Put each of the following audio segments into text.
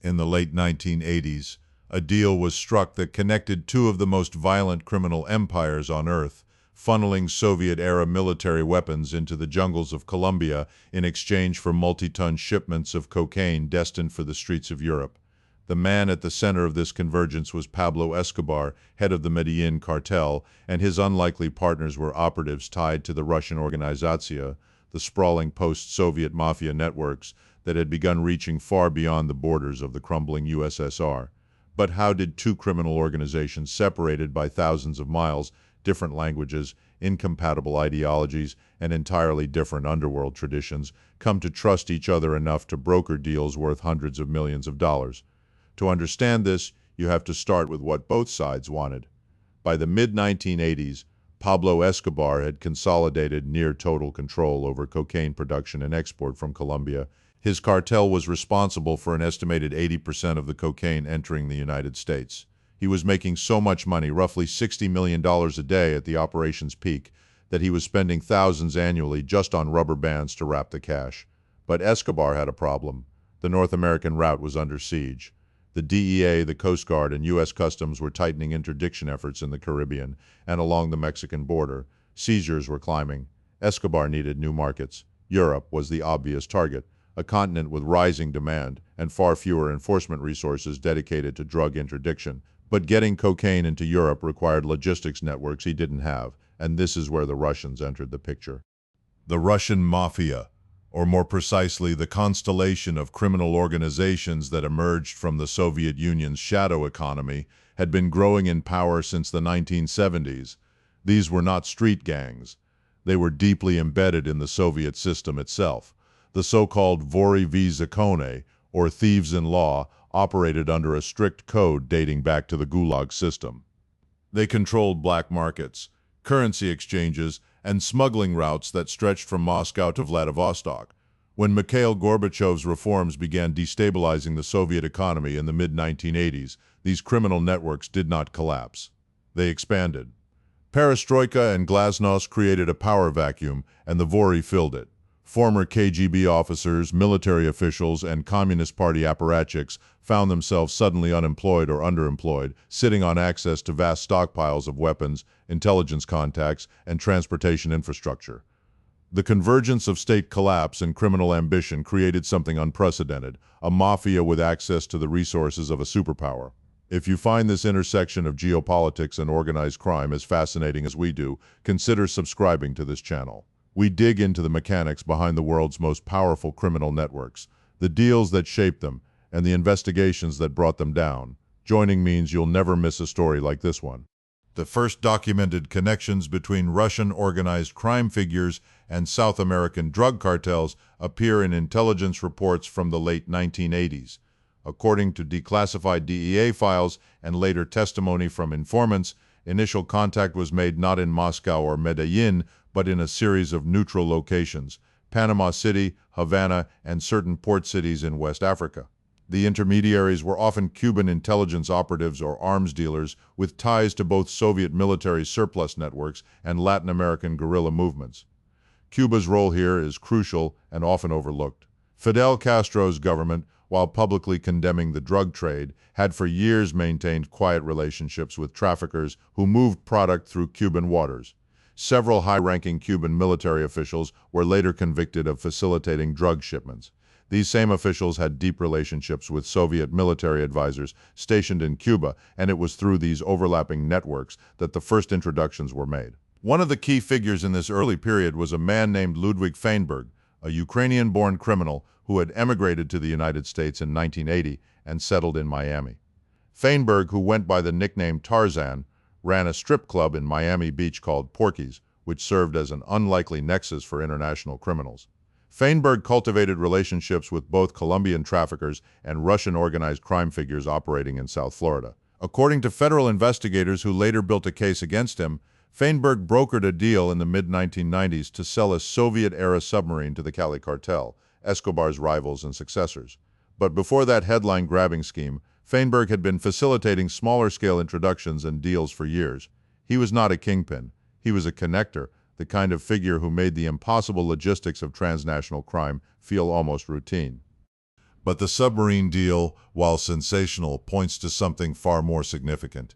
In the late 1980s, a deal was struck that connected two of the most violent criminal empires on Earth, funneling Soviet-era military weapons into the jungles of Colombia in exchange for multi-ton shipments of cocaine destined for the streets of Europe. The man at the center of this convergence was Pablo Escobar, head of the Medellín Cartel, and his unlikely partners were operatives tied to the Russian Organizatia, the sprawling post-Soviet mafia networks that had begun reaching far beyond the borders of the crumbling USSR. But how did two criminal organizations separated by thousands of miles, different languages, incompatible ideologies, and entirely different underworld traditions come to trust each other enough to broker deals worth hundreds of millions of dollars? To understand this, you have to start with what both sides wanted. By the mid-1980s, Pablo Escobar had consolidated near-total control over cocaine production and export from Colombia. His cartel was responsible for an estimated 80% of the cocaine entering the United States. He was making so much money, roughly $60 million a day at the operation's peak, that he was spending thousands annually just on rubber bands to wrap the cash. But Escobar had a problem. The North American route was under siege. The DEA, the Coast Guard, and U.S. Customs were tightening interdiction efforts in the Caribbean and along the Mexican border. Seizures were climbing. Escobar needed new markets. Europe was the obvious target, a continent with rising demand and far fewer enforcement resources dedicated to drug interdiction. But getting cocaine into Europe required logistics networks he didn't have, and this is where the Russians entered the picture. The Russian Mafia, or more precisely, the constellation of criminal organizations that emerged from the Soviet Union's shadow economy, had been growing in power since the 1970s. These were not street gangs. They were deeply embedded in the Soviet system itself. The so-called vory v zakone, or thieves in law, operated under a strict code dating back to the Gulag system. They controlled black markets, currency exchanges, and smuggling routes that stretched from Moscow to Vladivostok. When Mikhail Gorbachev's reforms began destabilizing the Soviet economy in the mid-1980s, these criminal networks did not collapse. They expanded. Perestroika and glasnost created a power vacuum, and the vory filled it. Former KGB officers, military officials, and Communist Party apparatchiks found themselves suddenly unemployed or underemployed, sitting on access to vast stockpiles of weapons, intelligence contacts, and transportation infrastructure. The convergence of state collapse and criminal ambition created something unprecedented, a mafia with access to the resources of a superpower. If you find this intersection of geopolitics and organized crime as fascinating as we do, consider subscribing to this channel. We dig into the mechanics behind the world's most powerful criminal networks, the deals that shaped them, and the investigations that brought them down. Joining means you'll never miss a story like this one. The first documented connections between Russian organized crime figures and South American drug cartels appear in intelligence reports from the late 1980s. According to declassified DEA files and later testimony from informants, initial contact was made not in Moscow or Medellin, but in a series of neutral locations: Panama City, Havana, and certain port cities in West Africa. The intermediaries were often Cuban intelligence operatives or arms dealers with ties to both Soviet military surplus networks and Latin American guerrilla movements. Cuba's role here is crucial and often overlooked. Fidel Castro's government, while publicly condemning the drug trade, had for years maintained quiet relationships with traffickers who moved product through Cuban waters. Several high-ranking Cuban military officials were later convicted of facilitating drug shipments. These same officials had deep relationships with Soviet military advisors stationed in Cuba, and it was through these overlapping networks that the first introductions were made. One of the key figures in this early period was a man named Ludwig Feinberg, a Ukrainian-born criminal who had emigrated to the United States in 1980 and settled in Miami. Feinberg, who went by the nickname Tarzan, ran a strip club in Miami Beach called Porky's, which served as an unlikely nexus for international criminals. Feinberg cultivated relationships with both Colombian traffickers and Russian organized crime figures operating in South Florida. According to federal investigators who later built a case against him, Feinberg brokered a deal in the mid-1990s to sell a Soviet-era submarine to the Cali cartel, Escobar's rivals and successors. But before that headline-grabbing scheme, Feinberg had been facilitating smaller-scale introductions and deals for years. He was not a kingpin. He was a connector, the kind of figure who made the impossible logistics of transnational crime feel almost routine. But the submarine deal, while sensational, points to something far more significant.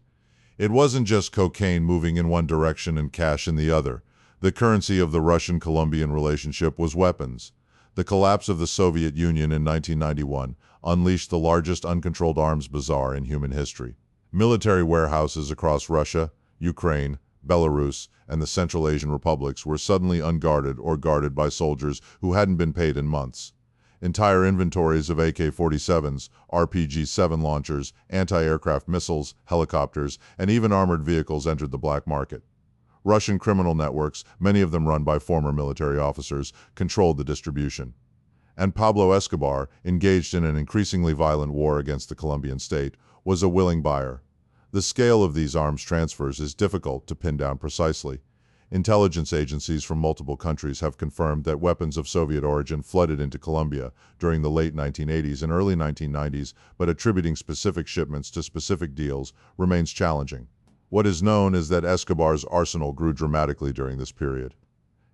It wasn't just cocaine moving in one direction and cash in the other. The currency of the Russian-Colombian relationship was weapons. The collapse of the Soviet Union in 1991 unleashed the largest uncontrolled arms bazaar in human history. Military warehouses across Russia, Ukraine, Belarus, and the Central Asian republics were suddenly unguarded or guarded by soldiers who hadn't been paid in months. Entire inventories of AK-47s, RPG-7 launchers, anti-aircraft missiles, helicopters, and even armored vehicles entered the black market. Russian criminal networks, many of them run by former military officers, controlled the distribution. And Pablo Escobar, engaged in an increasingly violent war against the Colombian state, was a willing buyer. The scale of these arms transfers is difficult to pin down precisely. Intelligence agencies from multiple countries have confirmed that weapons of Soviet origin flooded into Colombia during the late 1980s and early 1990s, but attributing specific shipments to specific deals remains challenging. What is known is that Escobar's arsenal grew dramatically during this period.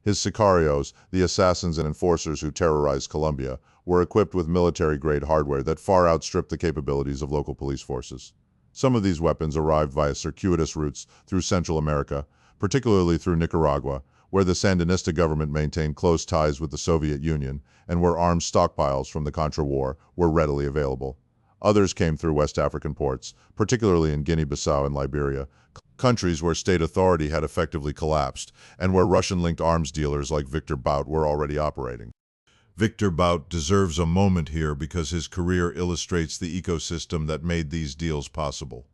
His sicarios, the assassins and enforcers who terrorized Colombia, were equipped with military-grade hardware that far outstripped the capabilities of local police forces. Some of these weapons arrived via circuitous routes through Central America, particularly through Nicaragua, where the Sandinista government maintained close ties with the Soviet Union and where arms stockpiles from the Contra War were readily available. Others came through West African ports, particularly in Guinea-Bissau and Liberia, countries where state authority had effectively collapsed and where Russian-linked arms dealers like Victor Bout were already operating. Victor Bout deserves a moment here because his career illustrates the ecosystem that made these deals possible.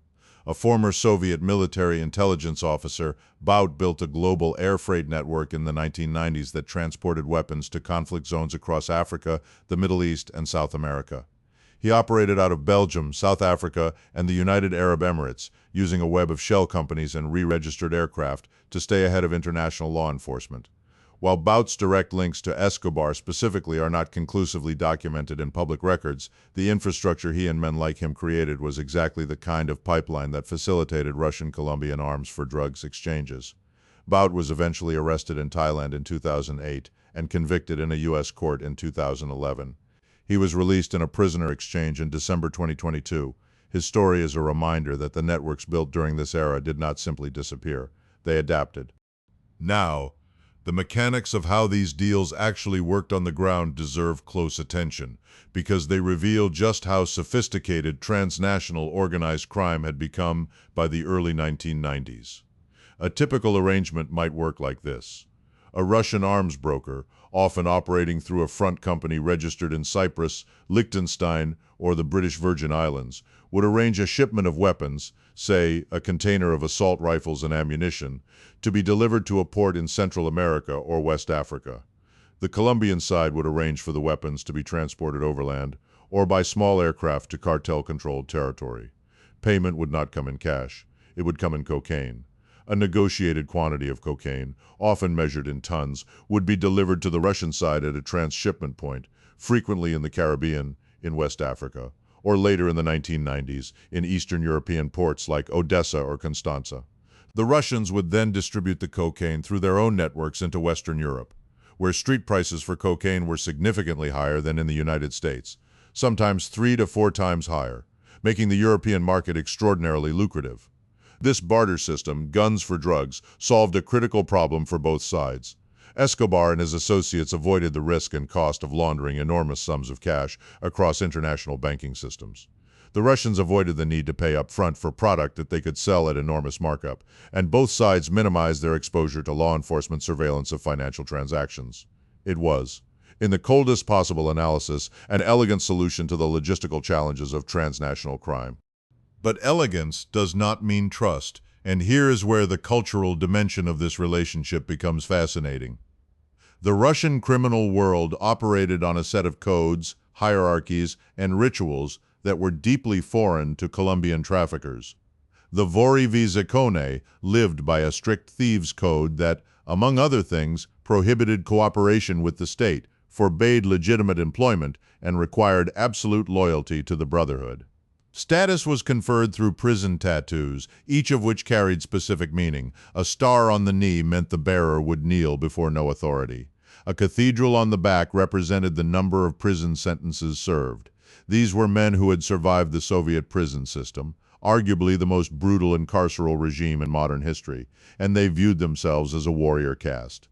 A former Soviet military intelligence officer, Bout built a global air freight network in the 1990s that transported weapons to conflict zones across Africa, the Middle East, and South America. He operated out of Belgium, South Africa, and the United Arab Emirates, using a web of shell companies and re-registered aircraft to stay ahead of international law enforcement. While Bout's direct links to Escobar specifically are not conclusively documented in public records, the infrastructure he and men like him created was exactly the kind of pipeline that facilitated Russian-Colombian arms for drugs exchanges. Bout was eventually arrested in Thailand in 2008 and convicted in a U.S. court in 2011. He was released in a prisoner exchange in December 2022. His story is a reminder that the networks built during this era did not simply disappear. They adapted. Now, the mechanics of how these deals actually worked on the ground deserve close attention, because they reveal just how sophisticated transnational organized crime had become by the early 1990s. A typical arrangement might work like this. A Russian arms broker, often operating through a front company registered in Cyprus, Liechtenstein, or the British Virgin Islands, would arrange a shipment of weapons, say a container of assault rifles and ammunition, to be delivered to a port in Central America or West Africa. The Colombian side would arrange for the weapons to be transported overland or by small aircraft to cartel-controlled territory. Payment would not come in cash. It would come in cocaine. A negotiated quantity of cocaine, often measured in tons, would be delivered to the Russian side at a transshipment point, frequently in the Caribbean, in West Africa, or later in the 1990s in Eastern European ports like Odessa or Constanza. The Russians would then distribute the cocaine through their own networks into Western Europe, where street prices for cocaine were significantly higher than in the United States, sometimes 3 to 4 times higher, making the European market extraordinarily lucrative. This barter system, guns for drugs, solved a critical problem for both sides. Escobar and his associates avoided the risk and cost of laundering enormous sums of cash across international banking systems. The Russians avoided the need to pay up front for product that they could sell at enormous markup, and both sides minimized their exposure to law enforcement surveillance of financial transactions. It was, in the coldest possible analysis, an elegant solution to the logistical challenges of transnational crime. But elegance does not mean trust, and here is where the cultural dimension of this relationship becomes fascinating. The Russian criminal world operated on a set of codes, hierarchies, and rituals that were deeply foreign to Colombian traffickers. The Vori v Zakone lived by a strict thieves' code that, among other things, prohibited cooperation with the state, forbade legitimate employment, and required absolute loyalty to the Brotherhood. Status was conferred through prison tattoos, each of which carried specific meaning. A star on the knee meant the bearer would kneel before no authority. A cathedral on the back represented the number of prison sentences served. These were men who had survived the Soviet prison system, arguably the most brutal and carceral regime in modern history, and they viewed themselves as a warrior caste.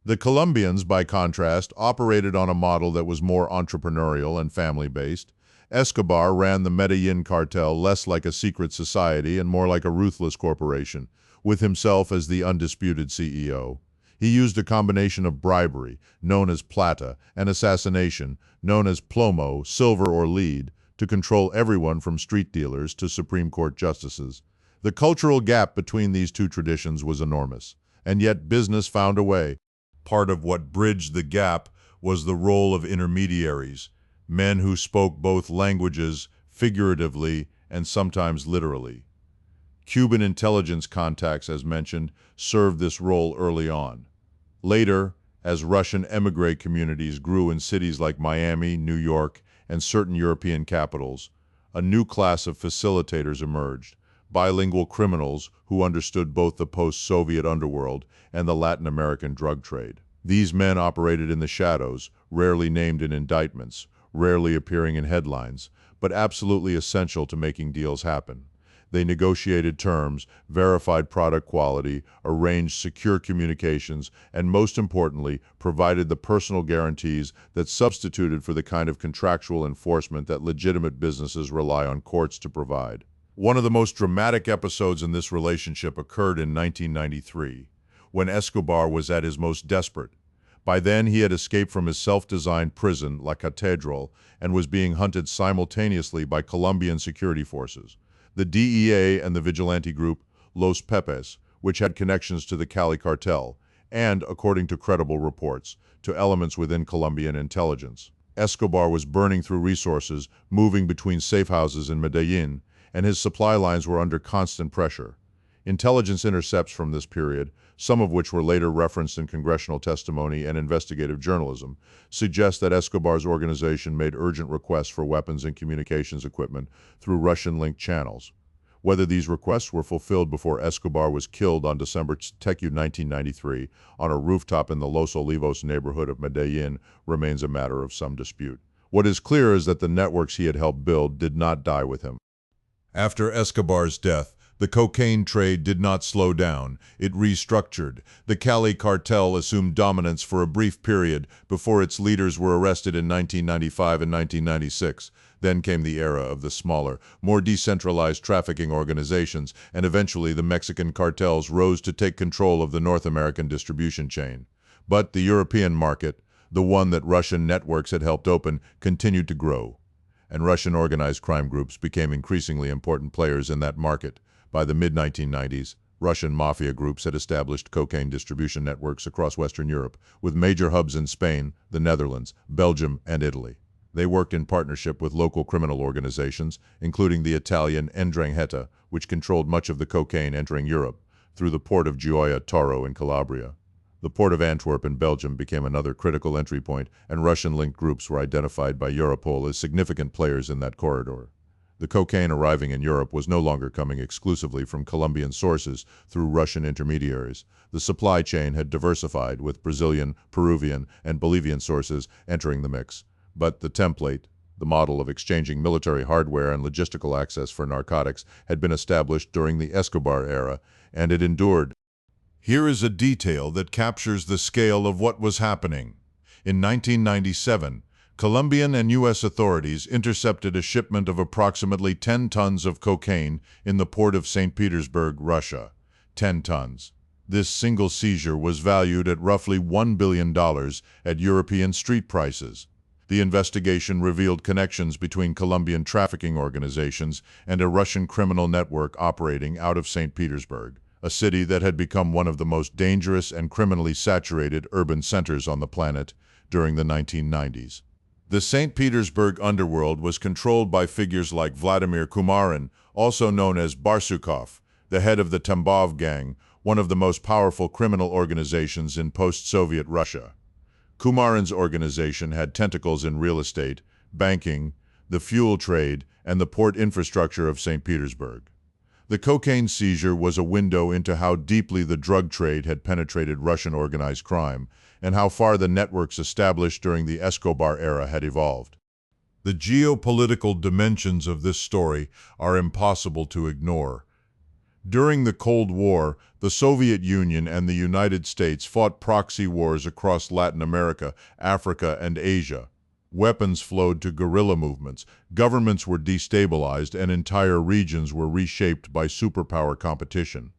The Colombians, by contrast, operated on a model that was more entrepreneurial and family-based. Escobar ran the Medellín Cartel less like a secret society and more like a ruthless corporation, with himself as the undisputed CEO. He used a combination of bribery, known as plata, and assassination, known as plomo, silver or lead, to control everyone from street dealers to Supreme Court justices. The cultural gap between these two traditions was enormous, and yet business found a way. Part of what bridged the gap was the role of intermediaries, men who spoke both languages, figuratively and sometimes literally. Cuban intelligence contacts, as mentioned, served this role early on. Later, as Russian émigré communities grew in cities like Miami, New York, and certain European capitals, a new class of facilitators emerged, bilingual criminals who understood both the post-Soviet underworld and the Latin American drug trade. These men operated in the shadows, rarely named in indictments, rarely appearing in headlines, but absolutely essential to making deals happen. They negotiated terms, verified product quality, arranged secure communications, and most importantly, provided the personal guarantees that substituted for the kind of contractual enforcement that legitimate businesses rely on courts to provide. One of the most dramatic episodes in this relationship occurred in 1993, when Escobar was at his most desperate. By then, he had escaped from his self-designed prison, La Catedral, and was being hunted simultaneously by Colombian security forces, the DEA and the vigilante group Los Pepes, which had connections to the Cali cartel, and, according to credible reports, to elements within Colombian intelligence. Escobar was burning through resources, moving between safe houses in Medellín, and his supply lines were under constant pressure. Intelligence intercepts from this period, some of which were later referenced in congressional testimony and investigative journalism, suggest that Escobar's organization made urgent requests for weapons and communications equipment through Russian-linked channels. Whether these requests were fulfilled before Escobar was killed on December 2, 1993, on a rooftop in the Los Olivos neighborhood of Medellín remains a matter of some dispute. What is clear is that the networks he had helped build did not die with him. After Escobar's death, the cocaine trade did not slow down, it restructured. The Cali cartel assumed dominance for a brief period before its leaders were arrested in 1995 and 1996. Then came the era of the smaller, more decentralized trafficking organizations, and eventually the Mexican cartels rose to take control of the North American distribution chain. But the European market, the one that Russian networks had helped open, continued to grow, and Russian organized crime groups became increasingly important players in that market. By the mid-1990s, Russian Mafia groups had established cocaine distribution networks across Western Europe, with major hubs in Spain, the Netherlands, Belgium, and Italy. They worked in partnership with local criminal organizations, including the Italian 'Ndrangheta, which controlled much of the cocaine entering Europe, through the port of Gioia Tauro in Calabria. The port of Antwerp in Belgium became another critical entry point, and Russian-linked groups were identified by Europol as significant players in that corridor. The cocaine arriving in Europe was no longer coming exclusively from Colombian sources through Russian intermediaries. The supply chain had diversified, with Brazilian, Peruvian, and Bolivian sources entering the mix. But the template, the model of exchanging military hardware and logistical access for narcotics, had been established during the Escobar era, and it endured. Here is a detail that captures the scale of what was happening. In 1997, Colombian and U.S. authorities intercepted a shipment of approximately 10 tons of cocaine in the port of St. Petersburg, Russia. 10 tons. This single seizure was valued at roughly $1 billion at European street prices. The investigation revealed connections between Colombian trafficking organizations and a Russian criminal network operating out of St. Petersburg, a city that had become one of the most dangerous and criminally saturated urban centers on the planet during the 1990s. The St. Petersburg underworld was controlled by figures like Vladimir Kumarin, also known as Barsukov, the head of the Tambov gang, one of the most powerful criminal organizations in post-Soviet Russia. Kumarin's organization had tentacles in real estate, banking, the fuel trade, and the port infrastructure of St. Petersburg. The cocaine seizure was a window into how deeply the drug trade had penetrated Russian organized crime, and how far the networks established during the Escobar era had evolved. The geopolitical dimensions of this story are impossible to ignore. During the Cold War, the Soviet Union and the United States fought proxy wars across Latin America, Africa, and Asia. Weapons flowed to guerrilla movements, governments were destabilized, and entire regions were reshaped by superpower competition.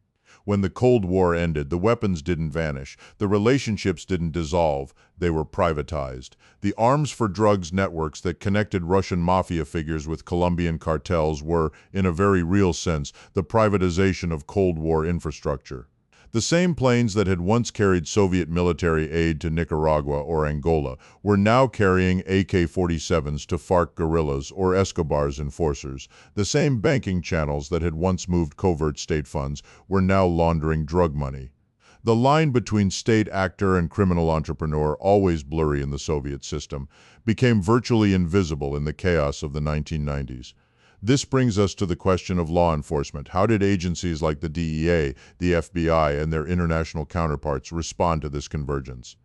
When the Cold War ended, the weapons didn't vanish, the relationships didn't dissolve, they were privatized. The arms for drugs networks that connected Russian Mafia figures with Colombian cartels were, in a very real sense, the privatization of Cold War infrastructure. The same planes that had once carried Soviet military aid to Nicaragua or Angola were now carrying AK-47s to FARC guerrillas or Escobar's enforcers. The same banking channels that had once moved covert state funds were now laundering drug money. The line between state actor and criminal entrepreneur, always blurry in the Soviet system, became virtually invisible in the chaos of the 1990s. This brings us to the question of law enforcement. How did agencies like the DEA, the FBI, and their international counterparts respond to this convergence?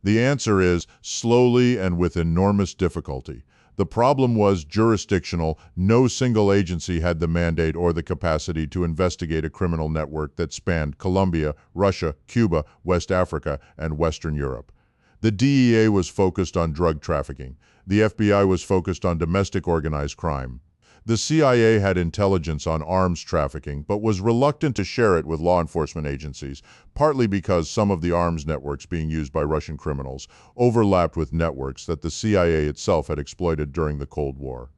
The answer is slowly and with enormous difficulty. The problem was jurisdictional. No single agency had the mandate or the capacity to investigate a criminal network that spanned Colombia, Russia, Cuba, West Africa, and Western Europe. The DEA was focused on drug trafficking. The FBI was focused on domestic organized crime. The CIA had intelligence on arms trafficking, but was reluctant to share it with law enforcement agencies, partly because some of the arms networks being used by Russian criminals overlapped with networks that the CIA itself had exploited during the Cold War.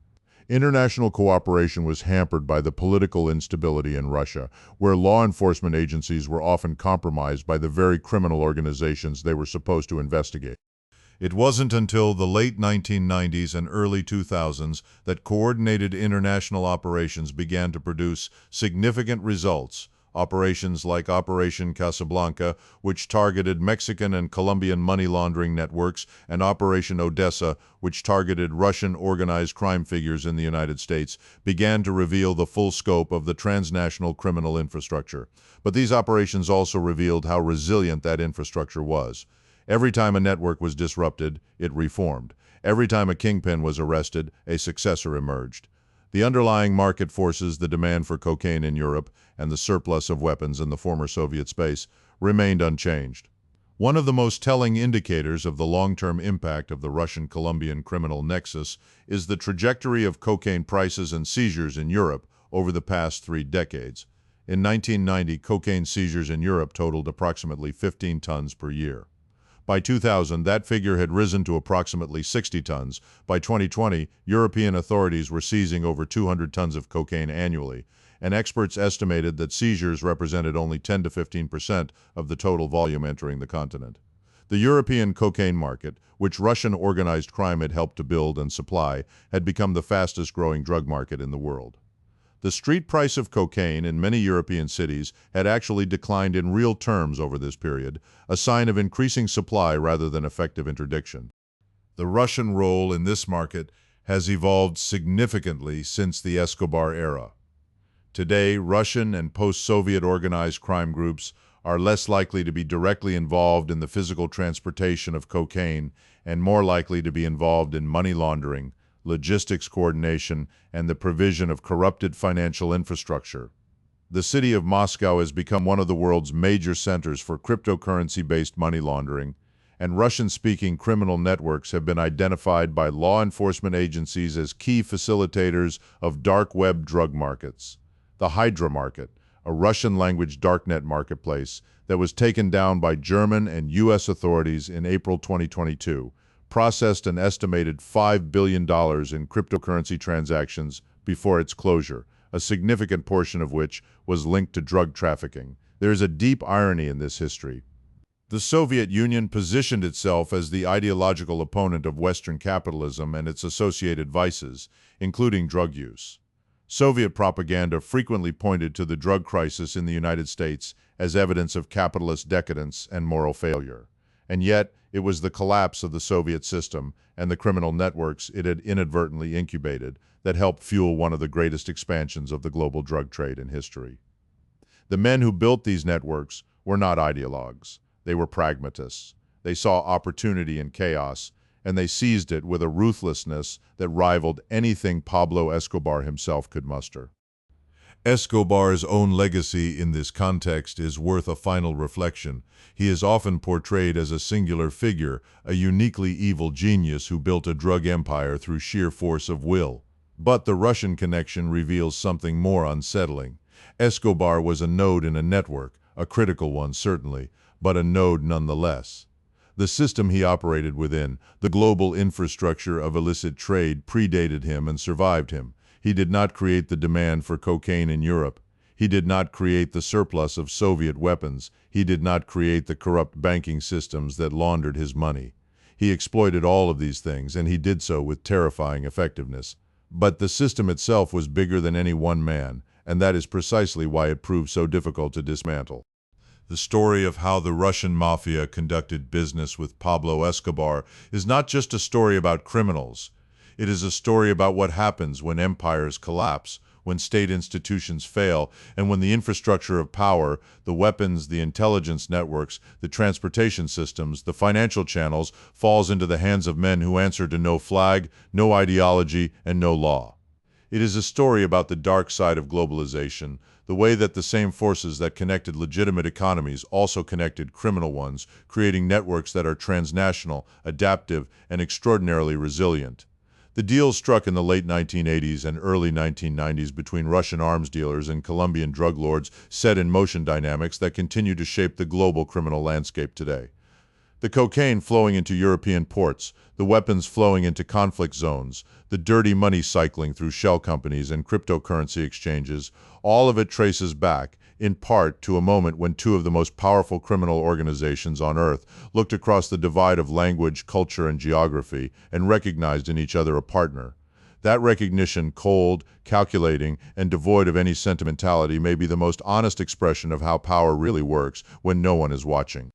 International cooperation was hampered by the political instability in Russia, where law enforcement agencies were often compromised by the very criminal organizations they were supposed to investigate. It wasn't until the late 1990s and early 2000s that coordinated international operations began to produce significant results. Operations like Operation Casablanca, which targeted Mexican and Colombian money laundering networks, and Operation Odessa, which targeted Russian organized crime figures in the United States, began to reveal the full scope of the transnational criminal infrastructure. But these operations also revealed how resilient that infrastructure was. Every time a network was disrupted, it reformed. Every time a kingpin was arrested, a successor emerged. The underlying market forces, the demand for cocaine in Europe and the surplus of weapons in the former Soviet space, remained unchanged. One of the most telling indicators of the long-term impact of the Russian-Colombian criminal nexus is the trajectory of cocaine prices and seizures in Europe over the past 3 decades. In 1990, cocaine seizures in Europe totaled approximately 15 tons per year. By 2000, that figure had risen to approximately 60 tons. By 2020, European authorities were seizing over 200 tons of cocaine annually, and experts estimated that seizures represented only 10 to 15% of the total volume entering the continent. The European cocaine market, which Russian organized crime had helped to build and supply, had become the fastest-growing drug market in the world. The street price of cocaine in many European cities had actually declined in real terms over this period, a sign of increasing supply rather than effective interdiction. The Russian role in this market has evolved significantly since the Escobar era. Today, Russian and post-Soviet organized crime groups are less likely to be directly involved in the physical transportation of cocaine and more likely to be involved in money laundering, logistics coordination, and the provision of corrupted financial infrastructure. The city of Moscow has become one of the world's major centers for cryptocurrency-based money laundering, and Russian-speaking criminal networks have been identified by law enforcement agencies as key facilitators of dark web drug markets. The Hydra market, a Russian-language darknet marketplace that was taken down by German and U.S. authorities in April 2022, processed an estimated $5 billion in cryptocurrency transactions before its closure, a significant portion of which was linked to drug trafficking. There is a deep irony in this history. The Soviet Union positioned itself as the ideological opponent of Western capitalism and its associated vices, including drug use. Soviet propaganda frequently pointed to the drug crisis in the United States as evidence of capitalist decadence and moral failure. And yet, it was the collapse of the Soviet system and the criminal networks it had inadvertently incubated that helped fuel one of the greatest expansions of the global drug trade in history. The men who built these networks were not ideologues. They were pragmatists. They saw opportunity in chaos, and they seized it with a ruthlessness that rivaled anything Pablo Escobar himself could muster. Escobar's own legacy in this context is worth a final reflection. He is often portrayed as a singular figure, a uniquely evil genius who built a drug empire through sheer force of will. But the Russian connection reveals something more unsettling. Escobar was a node in a network, a critical one certainly, but a node nonetheless. The system he operated within, the global infrastructure of illicit trade, predated him and survived him. He did not create the demand for cocaine in Europe. He did not create the surplus of Soviet weapons. He did not create the corrupt banking systems that laundered his money. He exploited all of these things, and he did so with terrifying effectiveness. But the system itself was bigger than any one man, and that is precisely why it proved so difficult to dismantle. The story of how the Russian Mafia conducted business with Pablo Escobar is not just a story about criminals. It is a story about what happens when empires collapse, when state institutions fail, and when the infrastructure of power, the weapons, the intelligence networks, the transportation systems, the financial channels, falls into the hands of men who answer to no flag, no ideology, and no law. It is a story about the dark side of globalization, the way that the same forces that connected legitimate economies also connected criminal ones, creating networks that are transnational, adaptive, and extraordinarily resilient. The deals struck in the late 1980s and early 1990s between Russian arms dealers and Colombian drug lords set in motion dynamics that continue to shape the global criminal landscape today. The cocaine flowing into European ports, the weapons flowing into conflict zones, the dirty money cycling through shell companies and cryptocurrency exchanges, all of it traces back, in part, to a moment when two of the most powerful criminal organizations on Earth looked across the divide of language, culture, and geography and recognized in each other a partner. That recognition, cold, calculating, and devoid of any sentimentality, may be the most honest expression of how power really works when no one is watching.